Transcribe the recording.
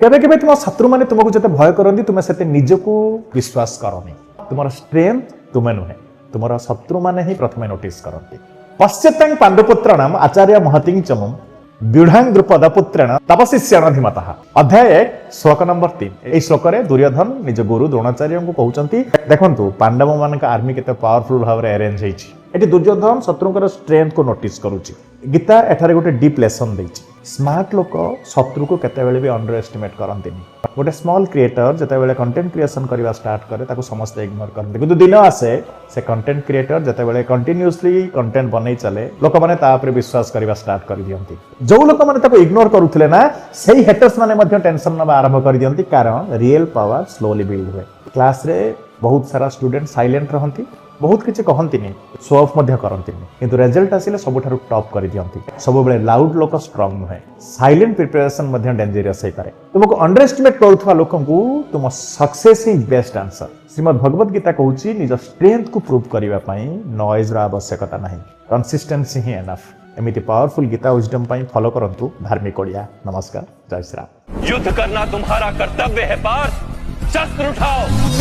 केबे केबे तुम शत्रु माने तुमको जते भय करंदी तुमे सेते निजको विश्वास करनी तुमर स्ट्रेंथ तुमे नुहे तुमर शत्रु माने ही प्रथमे नोटिस करंती पश्चातां पांडुपुत्राणाम आचार्य महतिं चमम व्यूढ़ांग द्रुपद पुत्रेण तपशिष्यण धीमतः अध्याय 1 श्लोक नंबर 3 ए श्लोक रे दुर्योधन निज गुरु द्रोणाचार्य को कहउचंती देखंतु पांडव मानक आर्मी केते पावरफुल भाव रे अरेंज हेछि एटी दुर्योधन शत्रुकर स्ट्रेंथ को नोटिस करूची गीता एठारे गोटे डीप लेसन देछि स्मार्ट लोक शत्रु को केते बेले भी अंडर एस्टिमेट करंतिनी गोटे स्मॉल क्रिएटर जते बेले कंटेंट क्रिएशन करबा स्टार्ट करे ताको समस्त इग्नोर करते किंतु दिन आसे से कंटेंट क्रिएटर जते बेले कंटिन्यूअसली कंटेंट बनै चले लोक माने ता ऊपर विश्वास करबा स्टार्ट कर दियंती जो लोक माने ताको इग्नोर करूथिले ना सेही हेटर्स माने मध्ये टेंशन नबा आरंभ कर दियंती कारण रियल पावर स्लोली बिल्ड हुए क्लास रे बहुत सारा स्टूडेंट साइलेंट रहंती बहुत किछि कहंतिनी शो ऑफ मध्ये करंतिनी किंतु रिजल्ट आसिले सबठारु टॉप कर दियंती सब बेले लाउड लोक स्ट्रांग नुहे साइलेंट प्रिपरेशन मध्ये डेंजरस हे पारे तुमको अंडर एस्टिमेट करथवा लोकंकु तुम success is best answer Shrimad Bhagavad Gita कहूची निज स्ट्रेंथ को प्रूव करिवा पई नॉइज रा आवश्यकता नाही कंसिस्टेंसी ही एनफ एमिति पावरफुल गीता विजडम पई फॉलो करंतु धार्मिक ओडिया नमस्कार जय श्री राम युद्ध करना तुम्हारा कर्तव्य है पार्थ शस्त्र उठाओ